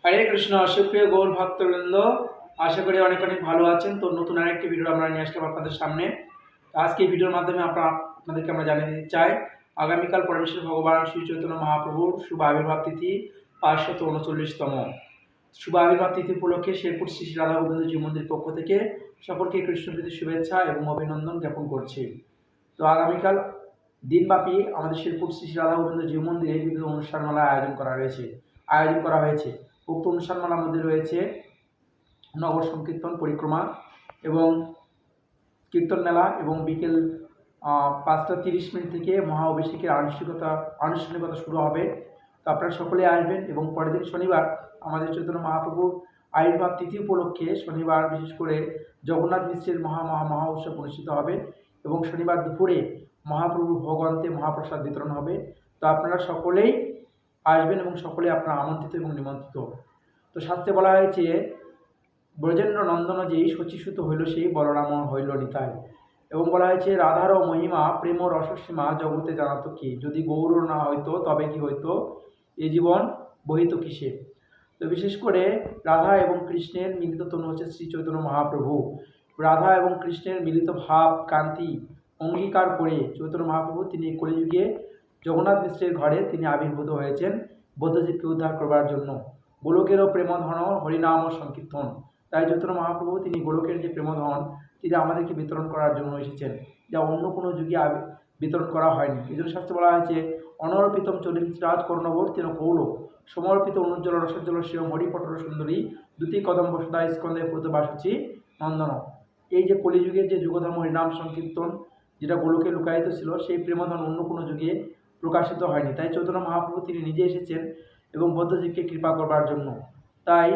হরে কৃষ্ণ। সুপ্রিয় গৌর ভক্তবৃন্দ, আশা করি অনেক অনেক ভালো আছেন। তো নতুন আরেকটি ভিডিও আমরা নিয়ে আসলাম আপনাদের সামনে। তো আজকে এই ভিডিওর মাধ্যমে আপনাদেরকে আমরা জানিয়ে দিতে চাই, আগামীকাল পরমেশ্বর ভগবান শ্রী চৈতন্য মহাপ্রভুর শুভ আবির্ভাব তিথি 539তম। শুভ আবির্ভাব তিথি উপলক্ষে শেরপুর শ্রী শ্রী রাধা গোবিন্দ জি মন্দির পক্ষ থেকে সকলকে কৃষ্ণপ্রীতির শুভেচ্ছা এবং অভিনন্দন জ্ঞাপন করছি। তো আগামীকাল দিনব্যাপী আমাদের শেরপুর শ্রী শ্রী রাধা গোবিন্দ জি মন্দিরে বিভিন্ন অনুষ্ঠানমালা আয়োজন করা হয়েছে। উক্ত অনুষ্ঠানমালার মধ্যে রয়েছে নগর সংকীর্তন পরিক্রমা এবং কীর্তন মেলা এবং বিকেল 5টা 30 মিনিট থেকে মহা অভিষেকের আনুষ্ঠানিকতা শুরু হবে। তো আপনারা সকলে আসবেন। এবং পরের দিন শনিবার আমাদের চৈতন্য মহাপ্রভুর আবির্ভাব তিথি উপলক্ষে শনিবার বিশেষ করে জগন্নাথ মিশ্রের মহা উৎসব অনুষ্ঠিত হবে এবং শনিবার দুপুরে মহাপ্রভুর ভোগান্তে মহাপ্রসাদ বিতরণ হবে। তো আপনারা সকলেই আসবেন এবং সকলে আপনারা আমন্ত্রিত এবং নিমন্ত্রিত। তো শাস্ত্রে বলা হয়েছে, ব্রজেন্দ্র নন্দন যেই শচীসূত হইল সেই বলরাম হইল নিতাই। এবং বলা হয়েছে, রাধারও মহিমা প্রেম রসসীমা জগতে জানাতো কি, যদি গৌর না হইতো তবে কি হইতো, এ জীবন বহিত কিসে। তো বিশেষ করে রাধা এবং কৃষ্ণের মিলিত তনু হচ্ছে শ্রী চৈতন্য মহাপ্রভু। রাধা এবং কৃষ্ণের মিলিত ভাব কান্তি অঙ্গীকার করে চৈতন্য মহাপ্রভু তিনি কলিযুগে জগন্নাথ মিশ্রের ঘরে তিনি আবির্ভূত হয়েছেন বৌদ্ধজীবকে উদ্ধার করবার জন্য। গোলকেরও প্রেমধন হরিনাম সংকীর্তন। তাই চৈতন্য মহাপ্রভু তিনি গোলকের যে প্রেমধন তিনি আমাদেরকে বিতরণ করার জন্য এসেছেন, যা অন্য কোনো যুগে বিতরণ করা হয়নি। এই জন্য শাস্ত্রে বলা হয়েছে, অনর্পিতম চলিরাজ কর্ণবর্তীন কৌল সমর্পিত অনুজ্জ্বল রসজ্জ্বল শিরম হরিপটর সুন্দরী দ্যুতি কদম্ব সদা স্কন্ধে প্রতবাসুচি নন্দন। এই যে কলিযুগের যে যুগধর্ম হরিনাম সংকীর্তন যেটা গোলকে লুকায়িত ছিল, সেই প্রেমধন অন্য কোনো যুগে প্রকাশিত হয়নি। তাই চৈতন্য মহাপ্রভু তিনি নিজে এসেছেন এবং বৌদ্ধজীবকে কৃপা করবার জন্য। তাই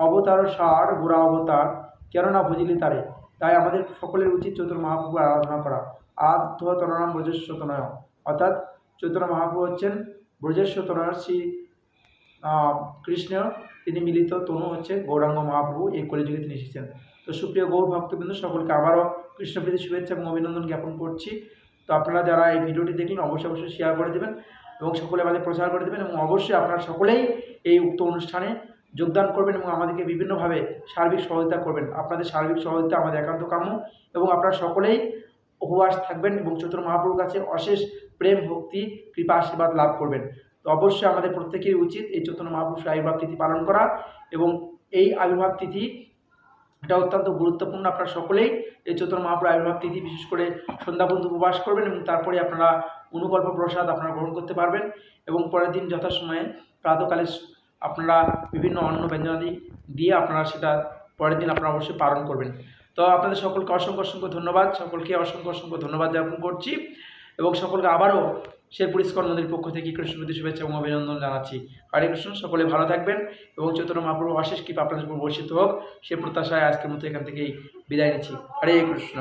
অবতার সার গোড়া অবতার কেননা বুঝিলি তারে। তাই আমাদের সকলের উচিত চৈতন্য মহাপ্রভুর আরাধনা করা। আরাধ্য তনয়াম ব্রজেশ্বর তনয়, অর্থাৎ চৈতন্য মহাপ্রভু হচ্ছেন ব্রজেশ্বর তনয় শ্রী কৃষ্ণ, তিনি মিলিত তনু হচ্ছে গৌরাঙ্গ মহাপ্রভু। এই কলিযুগে তিনি এসেছেন। তো সুপ্রিয় গৌর ভক্তবৃন্দ, সকলকে আবারও কৃষ্ণপ্রীতি শুভেচ্ছা এবং অভিনন্দন জ্ঞাপন করছি। তো আপনারা যারা এই ভিডিওটি দেখলেন অবশ্যই শেয়ার করে দেবেন এবং সকলে আমাদের প্রচার করে দেবেন এবং অবশ্যই আপনারা সকলেই এই উক্ত অনুষ্ঠানে যোগদান করবেন এবং আমাদেরকে বিভিন্নভাবে সার্বিক সহযোগিতা করবেন। আপনাদের সার্বিক সহযোগিতা আমাদের একান্ত কাম্য এবং আপনারা সকলেই উপবাস থাকবেন এবং চৈতন্য মহাপ্রভুর কাছে অশেষ প্রেম ভক্তি কৃপা আশীর্বাদ লাভ করবেন। তো অবশ্যই আমাদের প্রত্যেকেরই উচিত এই চৈতন্য মহাপুরুষের আবির্ভাব তিথি পালন করা এবং এই আবির্ভাব তিথি এটা অত্যন্ত গুরুত্বপূর্ণ। আপনারা সকলেই এই চৈতন্য মহাপ্রভুর আবির্ভাব তিথি বিশেষ করে সন্ধ্যা পর্যন্ত উপবাস করবেন এবং তারপরে আপনারা অনুকল্প প্রসাদ আপনারা গ্রহণ করতে পারবেন এবং পরের দিন যথাসময়ে প্রাতকালে আপনারা বিভিন্ন অন্ন ব্যঞ্জনাদি দিয়ে আপনারা সেটা পরের দিন আপনারা অবশ্যই পালন করবেন। তো আপনাদের সকলকে অসংখ্য ধন্যবাদ, সকলকে অসংখ্য ধন্যবাদ জ্ঞাপন করছি এবং সকলকে আবারও শেরপুর ইস্কন মন্দির পক্ষ থেকে কৃষ্ণপ্রীতি শুভেচ্ছা এবং অভিনন্দন জানাচ্ছি। হরে কৃষ্ণ। সকলে ভালো থাকবেন এবং চৈতন্য মহাপ্রভু অশেষ কৃপা আপনাদের উপর বর্ষিত হোক, সে প্রত্যাশায় আজকের মতো এখান থেকেই বিদায় নিচ্ছি। হরে কৃষ্ণ।